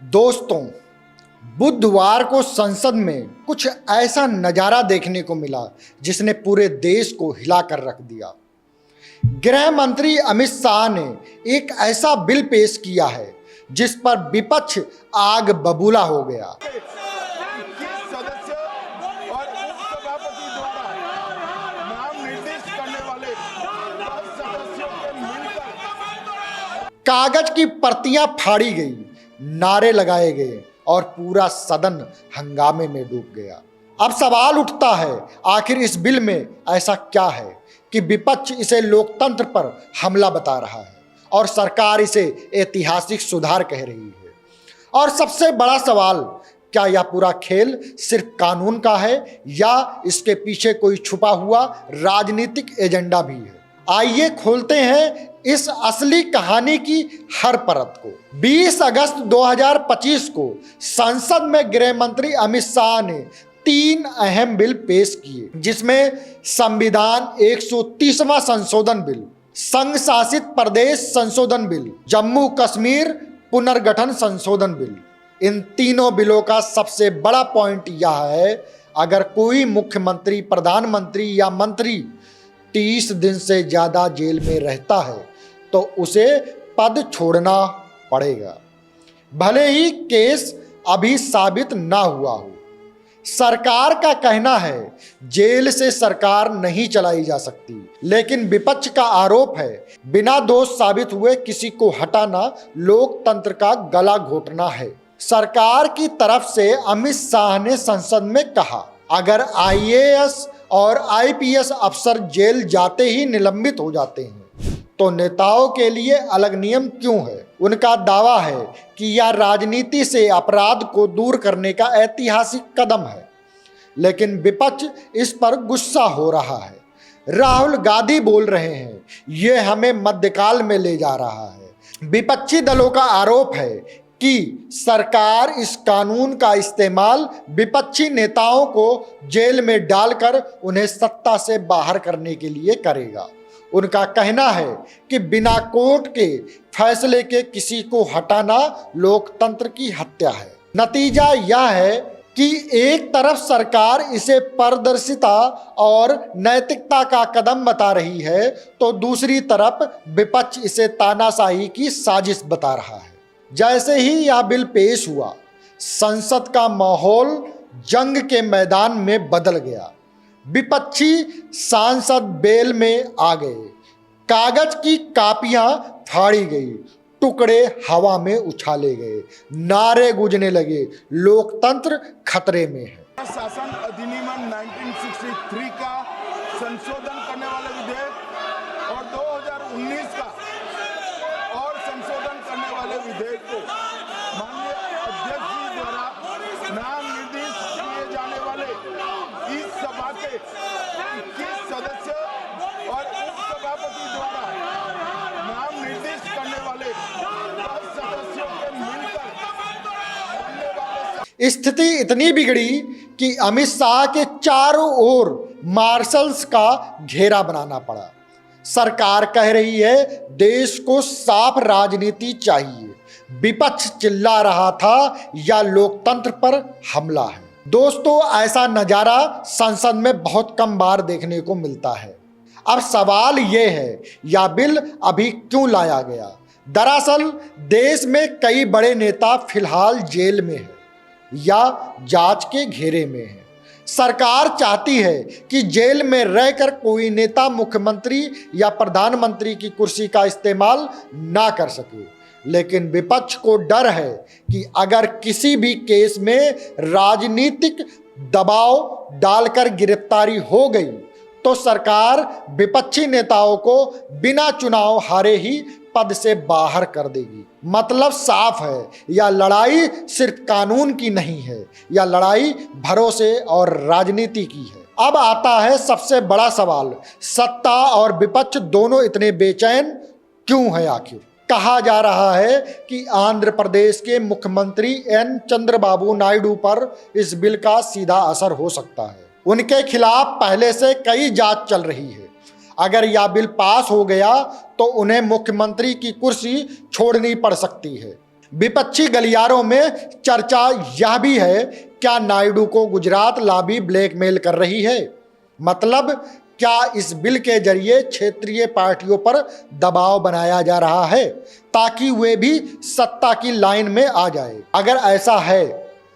दोस्तों, बुधवार को संसद में कुछ ऐसा नजारा देखने को मिला जिसने पूरे देश को हिलाकर रख दिया। गृह मंत्री अमित शाह ने एक ऐसा बिल पेश किया है जिस पर विपक्ष आग बबूला हो गया। कागज की प्रतियां फाड़ी गई, नारे लगाए गए और पूरा सदन हंगामे में डूब गया। अब सवाल उठता है, आखिर इस बिल में ऐसा क्या है कि विपक्ष इसे लोकतंत्र पर हमला बता रहा है और सरकार इसे ऐतिहासिक सुधार कह रही है। और सबसे बड़ा सवाल, क्या यह पूरा खेल सिर्फ कानून का है या इसके पीछे कोई छुपा हुआ राजनीतिक एजेंडा भी है? आइए खोलते हैं इस असली कहानी की हर परत को। 20 अगस्त 2025 को संसद में गृह मंत्री अमित शाह ने 3 अहम बिल पेश किए, जिसमें संविधान 130वां संशोधन बिल, संघ शासित प्रदेश संशोधन बिल, जम्मू कश्मीर पुनर्गठन संशोधन बिल। इन तीनों बिलों का सबसे बड़ा पॉइंट यह है, अगर कोई मुख्यमंत्री, प्रधानमंत्री या मंत्री 30 दिन से ज्यादा जेल में रहता है तो उसे पद छोड़ना पड़ेगा, भले ही केस अभी साबित ना हुआ हो। सरकार का कहना है जेल से सरकार नहीं चलाई जा सकती, लेकिन विपक्ष का आरोप है बिना दोष साबित हुए किसी को हटाना लोकतंत्र का गला घोटना है। सरकार की तरफ से अमित शाह ने संसद में कहा, अगर आईएएस और आईपीएस अफसर जेल जाते ही निलंबित हो जाते हैं तो नेताओं के लिए अलग नियम क्यों है? उनका दावा है कि यह राजनीति से अपराध को दूर करने का ऐतिहासिक कदम है, लेकिन विपक्ष इस पर गुस्सा हो रहा है। राहुल गांधी बोल रहे हैं, ये हमें मध्यकाल में ले जा रहा है। विपक्षी दलों का आरोप है कि सरकार इस कानून का इस्तेमाल विपक्षी नेताओं को जेल में डालकर उन्हें सत्ता से बाहर करने के लिए करेगा। उनका कहना है कि बिना कोर्ट के फैसले के किसी को हटाना लोकतंत्र की हत्या है। नतीजा यह है कि एक तरफ सरकार इसे पारदर्शिता और नैतिकता का कदम बता रही है, तो दूसरी तरफ विपक्ष इसे तानाशाही की साजिश बता रहा है। जैसे ही यह बिल पेश हुआ, संसद का माहौल जंग के मैदान में बदल गया। विपक्षी सांसद बेल में आ गए, कागज की कापियां फाड़ी गई, टुकड़े हवा में उछाले गए, नारे गूंजने लगे, लोकतंत्र खतरे में है। शासन अधिनियम 1963 का संशोधन करने वाले विधेयक और 2019 का और संशोधन करने वाले विधेयक को माननीय अध्यक्ष जी द्वारा नाम निर्देशित किए जाने वाले इस सभा के 21 सदस्य और उपसभापति द्वारा नाम निर्देशित करने वाले 10 सदस्यों के मिलकर बनने वाले। स्थिति इतनी बिगड़ी कि अमित शाह के चारों ओर मार्शल्स का घेरा बनाना पड़ा। सरकार कह रही है देश को साफ राजनीति चाहिए, विपक्ष चिल्ला रहा था या लोकतंत्र पर हमला है। दोस्तों, ऐसा नजारा संसद में बहुत कम बार देखने को मिलता है। अब सवाल यह है, यह बिल अभी क्यों लाया गया? दरअसल देश में कई बड़े नेता फिलहाल जेल में हैं या जांच के घेरे में हैं। सरकार चाहती है कि जेल में रहकर कोई नेता मुख्यमंत्री या प्रधानमंत्री की कुर्सी का इस्तेमाल ना कर सके, लेकिन विपक्ष को डर है कि अगर किसी भी केस में राजनीतिक दबाव डालकर गिरफ्तारी हो गई तो सरकार विपक्षी नेताओं को बिना चुनाव हारे ही पद से बाहर कर देगी। मतलब साफ है, यह लड़ाई सिर्फ कानून की नहीं है, यह लड़ाई भरोसे और राजनीति की है। अब आता है सबसे बड़ा सवाल, सत्ता और विपक्ष दोनों इतने बेचैन क्यों है आखिर? कहा जा रहा है कि आंध्र प्रदेश के मुख्यमंत्री एन चंद्रबाबू नायडू पर इस बिल का सीधा असर हो सकता है। उनके खिलाफ पहले से कई जांच चल रही है। अगर यह बिल पास हो गया तो उन्हें मुख्यमंत्री की कुर्सी छोड़नी पड़ सकती है। विपक्षी गलियारों में चर्चा यह भी है, क्या नायडू को गुजरात लॉबी ब्लैकमेल कर रही है? मतलब क्या इस बिल के जरिए क्षेत्रीय पार्टियों पर दबाव बनाया जा रहा है ताकि वे भी सत्ता की लाइन में आ जाए? अगर ऐसा है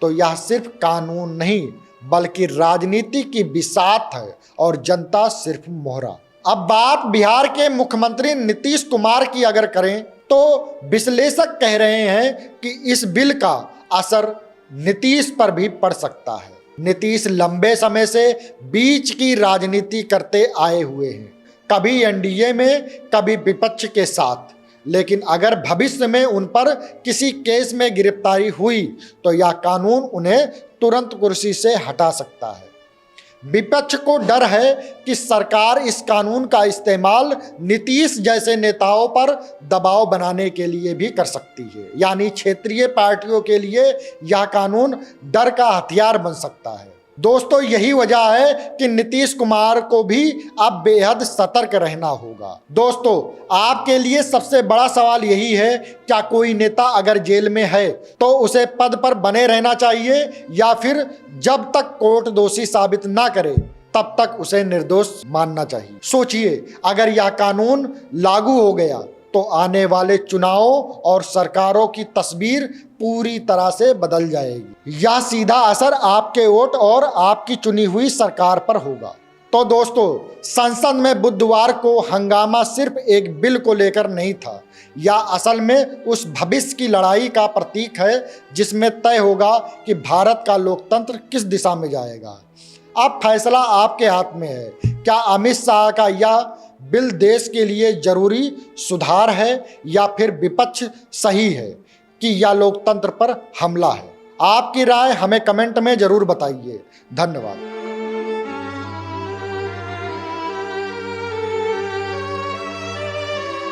तो यह सिर्फ कानून नहीं बल्कि राजनीति की बिसात है और जनता सिर्फ मोहरा। अब बात बिहार के मुख्यमंत्री नीतीश कुमार की अगर करें तो विश्लेषक कह रहे हैं कि इस बिल का असर नीतीश पर भी पड़ सकता है। नीतीश लंबे समय से बीच की राजनीति करते आए हुए हैं, कभी एनडीए में कभी विपक्ष के साथ, लेकिन अगर भविष्य में उन पर किसी केस में गिरफ्तारी हुई तो यह कानून उन्हें तुरंत कुर्सी से हटा सकता है। विपक्ष को डर है कि सरकार इस कानून का इस्तेमाल नीतीश जैसे नेताओं पर दबाव बनाने के लिए भी कर सकती है, यानी क्षेत्रीय पार्टियों के लिए यह कानून डर का हथियार बन सकता है। दोस्तों, यही वजह है कि नीतीश कुमार को भी अब बेहद सतर्क रहना होगा। दोस्तों, आपके लिए सबसे बड़ा सवाल यही है, क्या कोई नेता अगर जेल में है तो उसे पद पर बने रहना चाहिए या फिर जब तक कोर्ट दोषी साबित ना करे तब तक उसे निर्दोष मानना चाहिए? सोचिए, अगर यह कानून लागू हो गया तो आने वाले चुनावों और सरकारों की तस्वीर पूरी तरह से बदल जाएगी। यह सीधा असर आपके वोट और आपकी चुनी हुई सरकार पर होगा। तो दोस्तों, संसद में बुधवार को हंगामा सिर्फ एक बिल को लेकर नहीं था, यह असल में उस भविष्य की लड़ाई का प्रतीक है जिसमें तय होगा कि भारत का लोकतंत्र किस दिशा में जाएगा। अब फैसला आपके हाथ में है। क्या अमित शाह का यह बिल देश के लिए जरूरी सुधार है या फिर विपक्ष सही है कि यह लोकतंत्र पर हमला है? आपकी राय हमें कमेंट में जरूर बताइए। धन्यवाद।